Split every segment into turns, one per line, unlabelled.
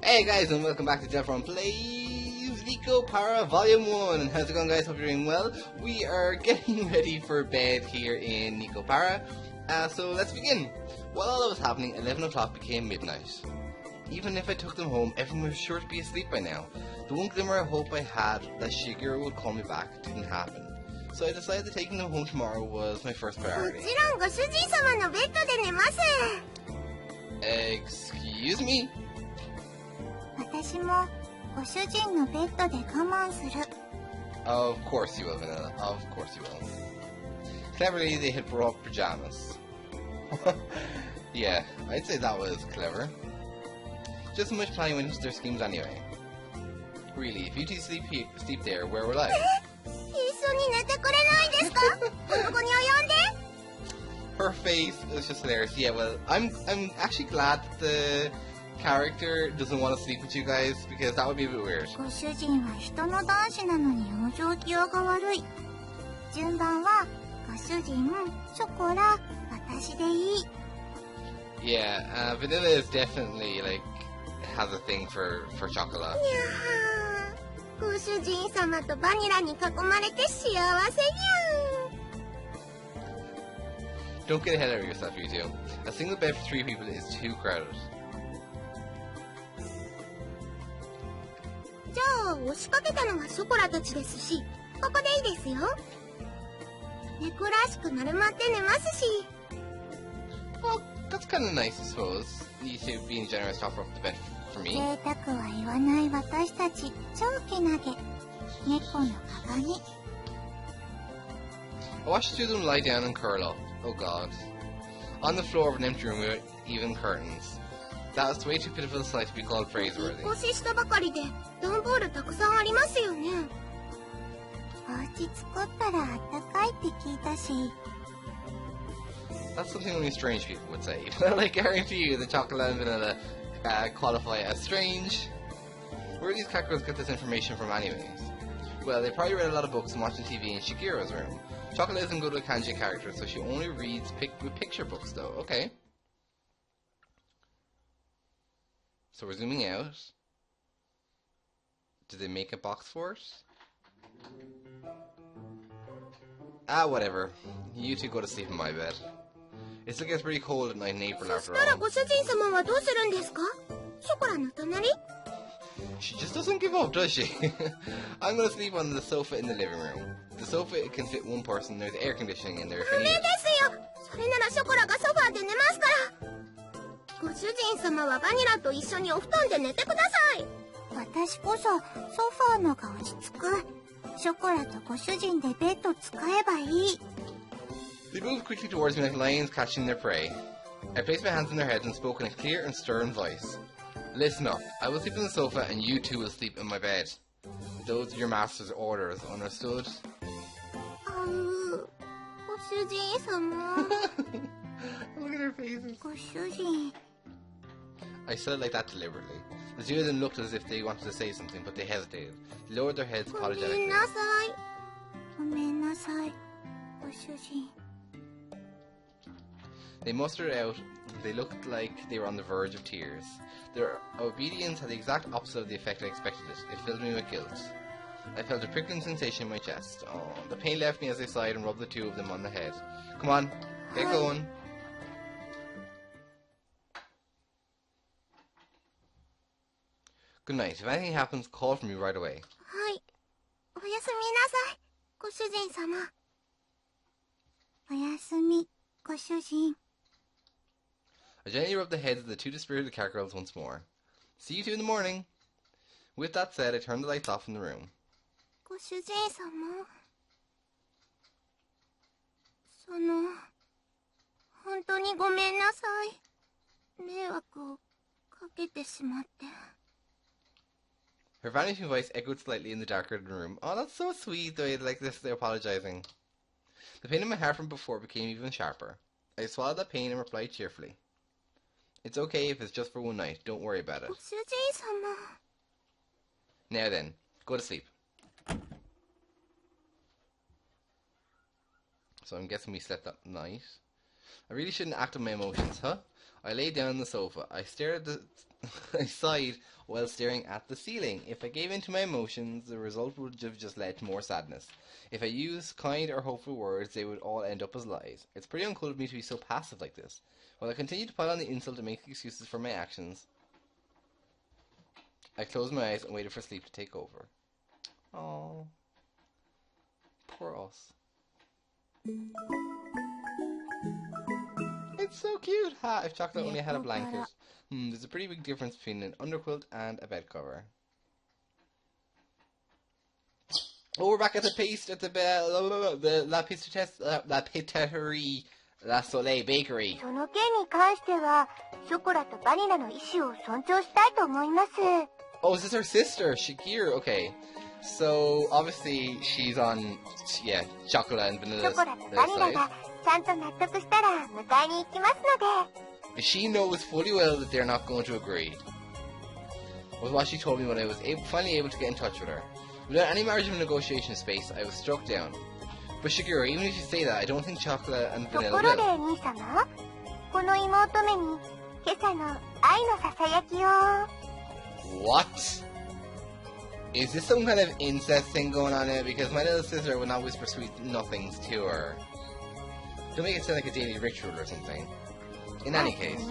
Hey guys, and welcome back to Delphron Plays Neko Para Volume 1. How's it going, guys? Hope you're doing well. We are getting ready for bed here in Neko Para. So let's begin. While all that was happening, 11 o'clock became midnight. Even if I took them home, everyone was sure to be asleep by now. The one glimmer of hope I had that Shigeru would call me back didn't happen. So I decided that taking them home tomorrow was my first priority. Excuse me? Of course you will, Vanilla. Of course you will. Cleverly, they had brought pajamas. Yeah, I'd say that was clever. Just as much planning went into their schemes anyway. Really, if you two sleep there, where will I? Her face is just hilarious. Yeah, well, I'm actually glad that the character doesn't want to sleep with you guys, because that would be a bit weird. Yeah, Vanilla is definitely, like, has a thing for chocolate. Don't get ahead of yourself, you two. A single bed for 3 people is too crowded. Well, that's kind of nice, I suppose. You two being generous to offer up the bed for me. I watched the two of them lie down and curl up. Oh god. On the floor of an empty room with even curtains. That was way too pitiful a sight to be called praiseworthy. That's something only strange people would say. Well, I guarantee you the chocolate and vanilla qualify as strange. Where do these cat girls get this information from anyways? Well, they probably read a lot of books and watching TV in Shigeru's room. Chocolate isn't good with kanji characters, so she only reads with picture books though. Okay. So we're zooming out. Did they make a box for us? Ah, whatever. You two go to sleep in my bed. It still gets pretty cold at night in April after all. She just doesn't give up, does she? I'm gonna sleep on the sofa in the living room. The sofa can fit one person, there's air conditioning in there if you need it. They moved quickly towards me like lions catching their prey. I placed my hands on their heads and spoke in a clear and stern voice. Listen up, I will sleep on the sofa and you two will sleep in my bed. Those are your master's orders, understood? Look at their faces. I said it like that deliberately. The two of them looked as if they wanted to say something, but they hesitated. They lowered their heads apologetically. They mustered out. They looked like they were on the verge of tears. Their obedience had the exact opposite of the effect I expected it. It filled me with guilt. I felt a prickling sensation in my chest. Oh, the pain left me as I sighed and rubbed the two of them on the head. Come on, get going. Good night. If anything happens, call for me right away. I gently rubbed the heads of the two dispirited cat girls once more. See you two in the morning. With that said, I turned the lights off in the room. Her vanishing voice echoed slightly in the darker room. Oh, that's so sweet, the way like this they're apologizing. The pain in my heart from before became even sharper. I swallowed that pain and replied cheerfully. It's okay if it's just for one night. Don't worry about it. Now then, go to sleep. So I'm guessing we slept that night. I really shouldn't act on my emotions, huh? I lay down on the sofa. I stared at the... I sighed. while staring at the ceiling. If I gave in to my emotions, the result would have just led to more sadness. If I used kind or hopeful words, they would all end up as lies. It's pretty uncool of me to be so passive like this. While I continued to pile on the insult and make excuses for my actions, I closed my eyes and waited for sleep to take over. Oh, poor us. It's so cute! Ha! If chocolate only had a blanket. There's a pretty big difference between an underquilt and a bed cover. Oh, we're back at the La Patisserie La Soleil Bakery. Oh, is this her sister, Shigeru? Okay. So, obviously, she's on, chocolate and vanilla side. She knows fully well that they're not going to agree. Was what she told me when I was finally able to get in touch with her. Without any margin of negotiation space, I was struck down. But Shigeru, even if you say that, I don't think chocolate and vanilla will. What? Is this some kind of incest thing going on here? Because my little sister would not whisper sweet nothings to her. Don't make it sound like a daily ritual or something. In any case.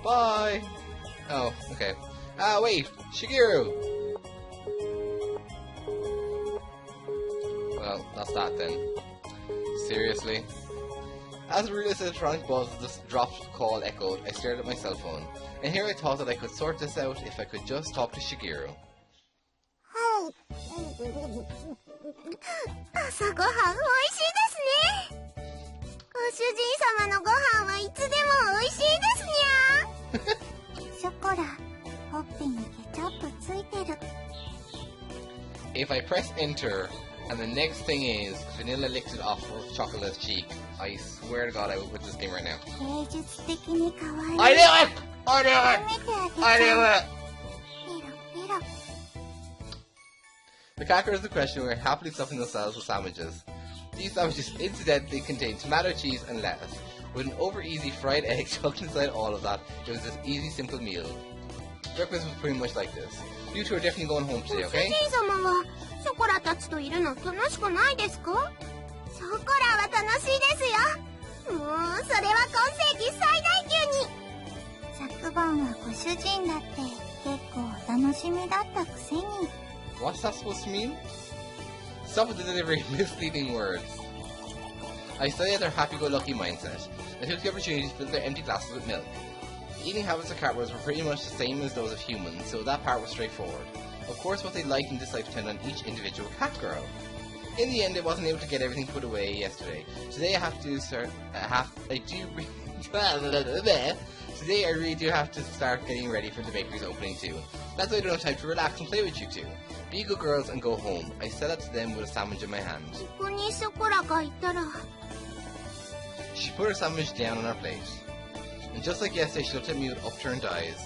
Bye! Oh, okay. Wait! Shigeru! Well, that's that then. Seriously? As I realized the electronic buzz of the dropped call echoed, I stared at my cell phone. And here I thought that I could sort this out if I could just talk to Shigeru. If I press enter, and the next thing is vanilla licks it off of chocolate's cheek, I swear to God I will quit this game right now. I knew it! I knew it! I knew it! The crackers the question were happily stuffing themselves with sandwiches. These sandwiches incidentally contained tomato, cheese, and lettuce. With an over-easy fried egg tucked inside all of that, it was this easy, simple meal. Breakfast was pretty much like this. You two are definitely going home today, okay? What's that supposed to mean? Stop with the delivery of misleading words. I studied their happy-go-lucky mindset. I took the opportunity to fill their empty glasses with milk. The eating habits of catbirds were pretty much the same as those of humans, so that part was straightforward. Of course, what they liked and disliked depended on each individual cat girl. In the end, I wasn't able to get everything put away yesterday. Today Today I really do have to start getting ready for the bakery's opening too. That's why I don't have time to relax and play with you two. Be good girls and go home. I said that to them with a sandwich in my hand. She put her sandwich down on her plate. And just like yesterday, she looked at me with upturned eyes.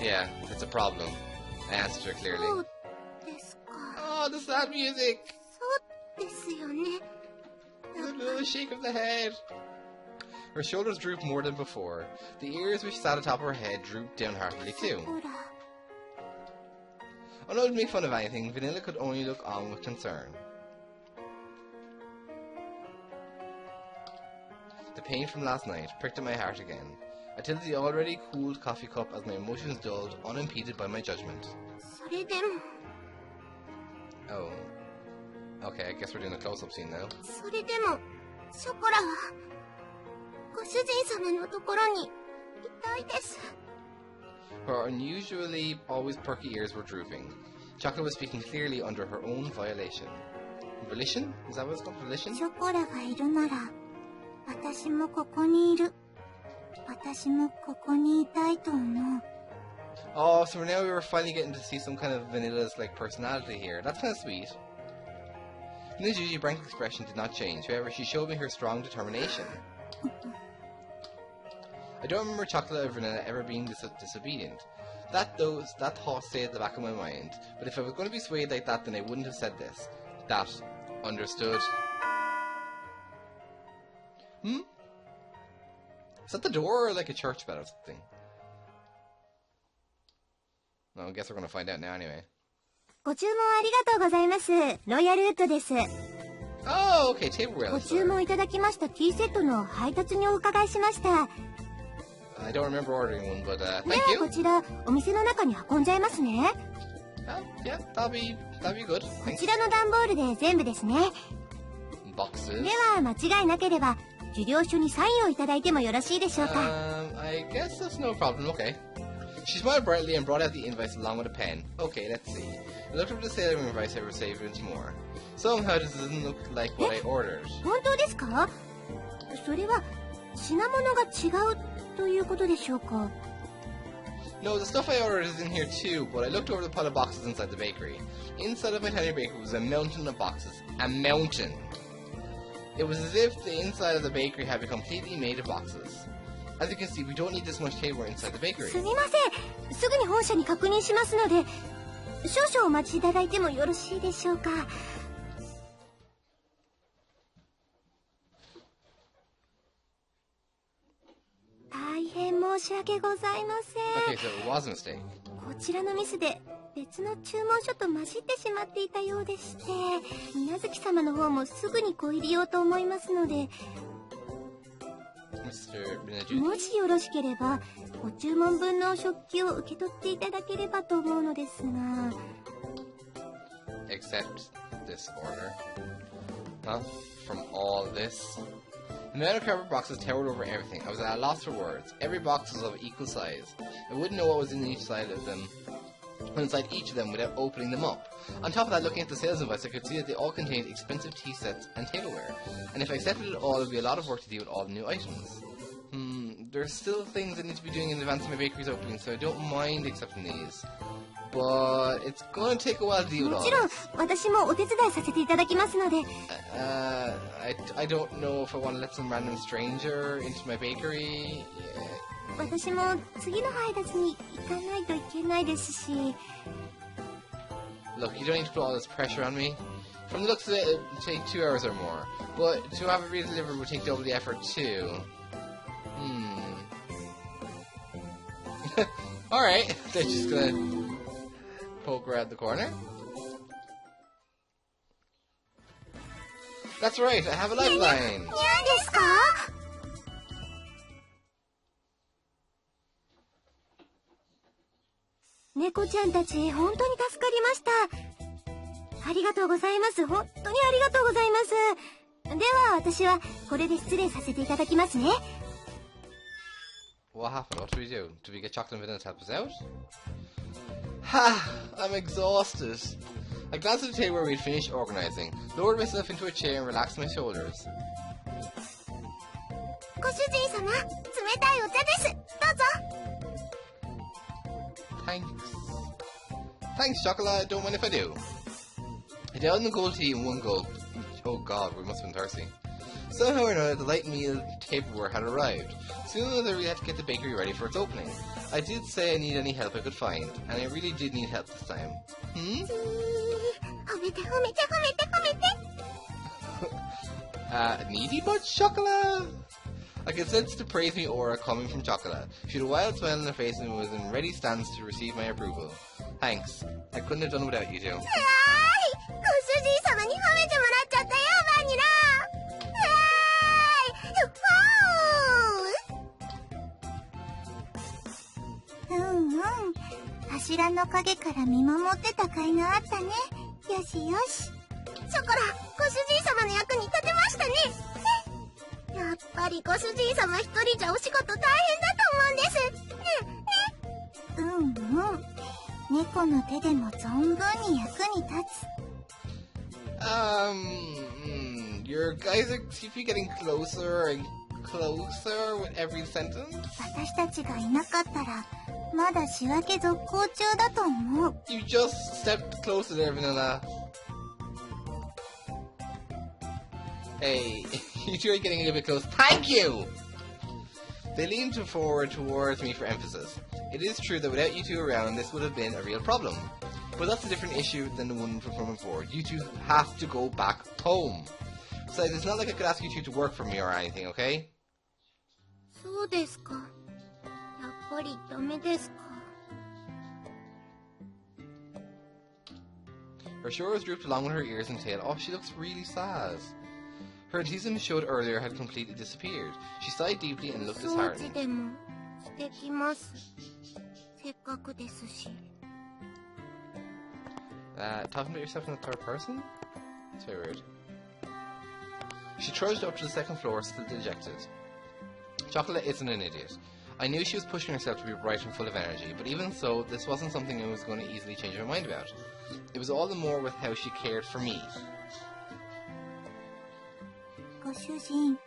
Yeah, it's a problem. I answered her clearly. Oh, the sad music! The little shake of the head. Her shoulders drooped more than before. The ears which sat atop her head drooped down heartily too. Unable to make fun of anything, Vanilla could only look on with concern. The pain from last night pricked at my heart again. I tilted the already cooled coffee cup as my emotions dulled, unimpeded by my judgment. Oh. Okay, I guess we're doing a close-up scene now. Her unusually always perky ears were drooping. Chocolate was speaking clearly under her own violation. Volition? Is that what it's called? Volition? Oh, so now we were finally getting to see some kind of Vanilla's personality here. That's kind of sweet. Vanilla's usually frank expression did not change. However, she showed me her strong determination. I don't remember Chocolate or Vanilla ever being disobedient. That thought stayed at the back of my mind. But if I was going to be swayed like that, then I wouldn't have said this. That. Understood? Hmm? Is that the door or like a church bell or something? Well, I guess we're gonna find out now anyway.
ご注文ありがとうございます。ロイヤルウッドです。
Oh, okay, tableware.
ご注文いただきましたティーセットの配達にお伺いしました。
I don't remember ordering one, but
で
thank
は
you.
こちらお店の中に運んじゃいますね。
Yeah, that'll be good.
こ
Thanks.
ちらの段ボールで全部ですね。
Boxes.
では間違いなければ受領書にサインをいただいてもよろしいでしょうか。
I guess that's no problem. Okay. She smiled brightly and brought out the invoice along with a pen. Okay, let's see. I looked over the sale invoice. I received once more. Somehow this doesn't look like what I ordered.
本当ですか？それは品物が違うということでしょうか？
No, the stuff I ordered is in here too, but I looked over the pile of boxes inside the bakery. Inside of my tiny bakery was a mountain of boxes. A mountain! It was as if the inside of the bakery had been completely made of boxes. As you can see, we don't need this much tableware inside the bakery.
すみません。すぐに本社に確認しますので、少々お待ちいただいてもよろしいでしょうか。大変申し訳ございません。
Okay, so it was a mistake.
こちらのミスで別の注文書と混じってしまっていたようでして、水月様の方もすぐにご入りようと思いますので、
Mr. Minaduki.
もしよろしければご注文分の食器を受け取っていただければと思うのですが。
Accept this order. Huh? From all this? The amount of cardboard boxes towered over everything. I was at a loss for words. Every box was of equal size. I wouldn't know what was in each side of them, inside each of them, without opening them up. On top of that, looking at the sales invoice, I could see that they all contained expensive tea sets and tableware. And if I accepted it all, it would be a lot of work to deal with all the new items. There's still things I need to be doing in advance of my bakery's opening, so I don't mind accepting these. But it's going to take a while to deal with
も
all
ちろん
this.
私もお手伝いさせていただきますので。
I don't know if I want to let some random stranger into my bakery.
私も次の配達に行かないといけないですし。
Look, you don't need to put all this pressure on me. From the looks of it, it would take 2 hours or more. But to have it redelivered would take double the effort too. Alright, they're just gonna poke around the corner. That's right, I have a lifeline!
何ですか？猫ちゃんたち本当に助かりました。ありがとうございます。本当にありがとうございます。では私はこれで失礼させていただきますね。
What happened? What do we do? Do we get chocolate and vanilla to help us out? Ha! I'm exhausted. I glanced at the table where we'd finished organising, lowered myself into a chair and relaxed my shoulders.
ご主人様、冷たいお茶です。どうぞ。
Thanks. Thanks, chocolate. Don't mind if I do. I downed the cold tea in one gulp. Oh god, we must have been thirsty. Somehow or another, the light meal tableware had arrived. Soon as I really had to get the bakery ready for its opening. I did say I need any help I could find, and I really did need help this time.
褒めて褒めて褒めて褒めて。
Needy much, chocolate? I could sense the praise me aura coming from chocolate. She had a wild smile on her face and was in ready stance to receive my approval. Thanks. I couldn't have done it without you two.
ご主人様に褒めてもらっちゃったよ、バニラ。柱の陰から見守ってた甲斐があったね。よしよし。ショコラ、ご主人様の役に立てましたね。やっぱりご主人様一人じゃお仕事大変だと思うんです。猫の手でも存分に役に立つ。
Your guys seem to be getting closer and closer with every sentence.
私たちがいなかったら、まだ仕分け続行中だと思う。
You just stepped closer there, Vanilla. Hey, you two are getting a little bit close. Thank you! They leaned forward towards me for emphasis. It is true that without you two around, this would have been a real problem. But that's a different issue than the one from before. You two have to go back home. Besides, it's not like I could ask you two to work for me or anything, okay?
そうですか。やっぱりダメですか。
Her shoulders drooped along with her ears and tail. Oh, she looks really sad. Her enthusiasm showed earlier had completely disappeared. She sighed deeply and looked
掃除
disheartened.
でもしてきます。せっかくですし。
Talking about yourself in the third person? It's very weird. She trudged up to the second floor, still dejected. Chocolate isn't an idiot. I knew she was pushing herself to be bright and full of energy, but even so, this wasn't something I was going to easily change my mind about. It was all the more with how she cared for me.
ご主人、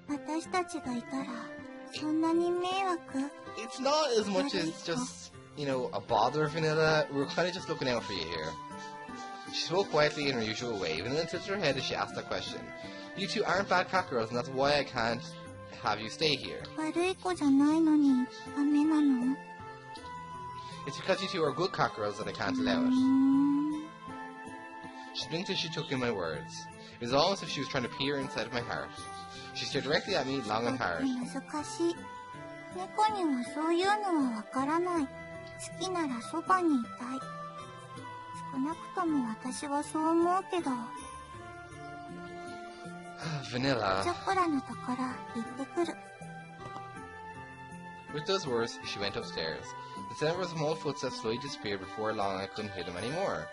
私たちがいたらそんなに迷惑？
It's not as much as just, you know, a bother, Vanilla. We're kind of just looking out for you here. She spoke quietly in her usual way, and then tilted her head as she asked that question. You two aren't bad cat girls, and that's why I can't have you stay here.
悪い子じゃないのにダメなの？
It's because you two are good cat girls that I can't allow it. She blinked as she took in my words. It was almost as if she was trying to peer inside of my heart. She stared directly at me, long and hard.
難しい。猫にはそういうのはわからない。好きならそばにいたい。少なくとも私はそう思うけど。
Vanilla.
チョコラのところ行ってくる。
With those words, she went upstairs. The sound of her small footsteps slowly disappeared. Before long, I couldn't hear them anymore.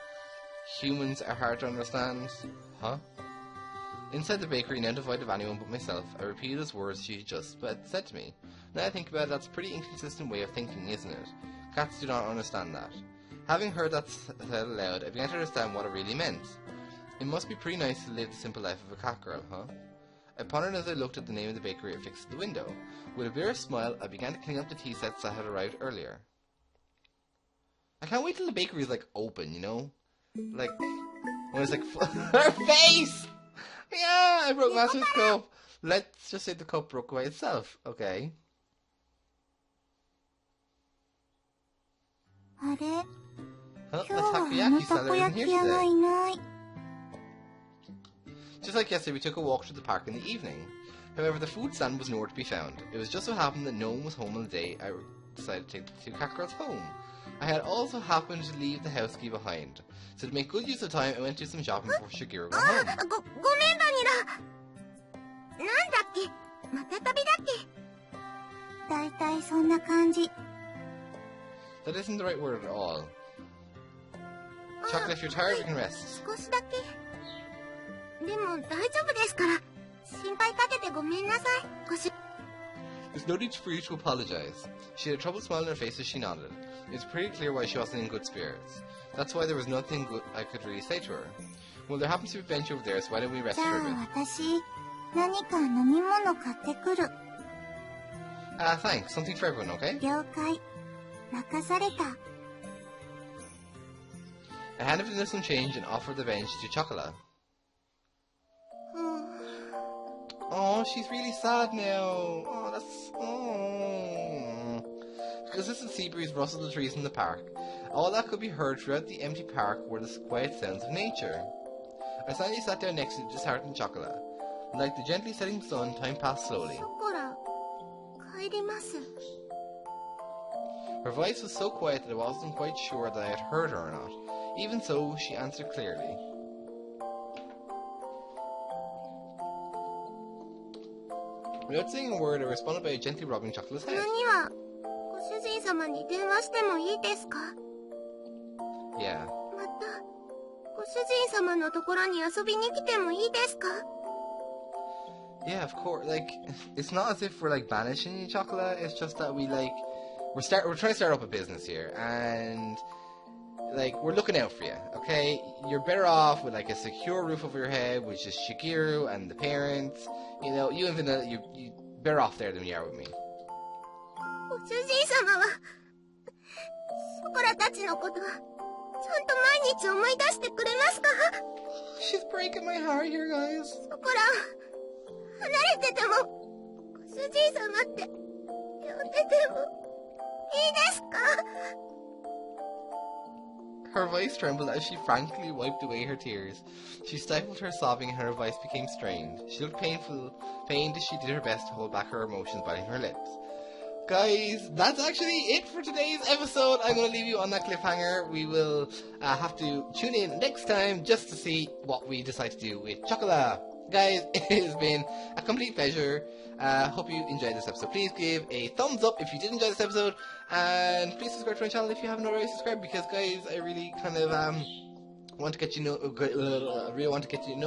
Humans are hard to understand. Huh? Inside the bakery, now devoid of anyone but myself, I repeated those words she just said to me. Now I think about it, that's a pretty inconsistent way of thinking, isn't it? Cats do not understand that. Having heard that said aloud, I began to understand what it really meant. It must be pretty nice to live the simple life of a cat girl, huh? I pondered as I looked at the name of the bakery affixed to the window. With a bitter smile, I began to clean up the tea sets that had arrived earlier. I can't wait till the bakery is, like, open, you know? Like, when it's like, her face! Yeah, I broke Master's cup. Let's just say the cup broke by itself, okay?
あれ？
Huh?
今
The
日はあの
takoyaki
た
seller
こ
isn't
焼
here
き屋が
today.
いない。
Just like yesterday, we took a walk to the park in the evening. However, the food stand was nowhere to be found. It was just so happened that no one was home on the day I decided to take the two cat girls home. I had also happened to leave the house key behind. So to make good use of time, I went to do some shopping before Shigeru got home.
ごめんバニラ。なんだっけ？また旅だっけ？だいたいそんな感じ。
That isn't the right word at all. Chocolate, if you're tired, you can rest.
少しだけ。でも大丈夫ですから。心配かけてごめんなさい。ご主
There's no need for you to apologize. She had a troubled smile on her face as she nodded. It was pretty clear why she wasn't in good spirits. That's why there was nothing good I could really say to her. Well, there happens to be a bench over there, so why don't we rest
じゃ
for a
あ
bit?
私、何か飲み物買ってくる。
Thanks. Something for everyone, okay?
了解。任された。
I handed Vanilla some change and offered the bench to Chocolate. Oh, she's really sad now. Oh, that's... Oh. Because this is sea breeze rustled the trees in the park. All that could be heard throughout the empty park were the quiet sounds of nature. I silently sat down next to the disheartened Chocolate. Like the gently setting sun, time passed slowly.
ショコラ、帰ります。
Her voice was so quiet that I wasn't quite sure that I had heard her or not. Even so, she answered clearly. Without saying a word, I responded by gently rubbing Chocolate's
たま
head.
には、ご主人様に電話してもいいですか？
Yeah.
また、ご主人様のところに遊びに来てもいいですか？
Yeah, of course. Like, it's not as if we're like banishing you, Chocolate. It's just that we're trying to start up a business here, and like we're looking out for you. Okay, you're better off with like a secure roof over your head, which is Shigeru and the parents. You know, you and Vanilla, you better off there than you are with me.
ご主人様は、ショコラたちのことは、ちゃんと毎日思い出してくれますか？
She's breaking my heart here, guys.
ショコラ、離れてても、ご主人様って、呼んでても、いいですか？
Her voice trembled as she frankly wiped away her tears. She stifled her sobbing and her voice became strained. She looked pained as she did her best to hold back her emotions, biting her lips. Guys, that's actually it for today's episode. I'm going to leave you on that cliffhanger. We will have to tune in next time just to see what we decide to do with Chocolat. Guys, it has been a complete pleasure. Hope you enjoyed this episode. Please give a thumbs up if you did enjoy this episode, and please subscribe to my channel if you haven't already subscribed, because guys, I really kind of want to get you know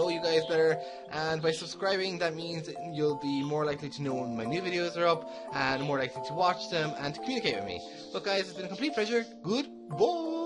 you guys better, and by subscribing that means that you'll be more likely to know when my new videos are up and more likely to watch them and to communicate with me. But guys, it's been a complete pleasure. Goodbye.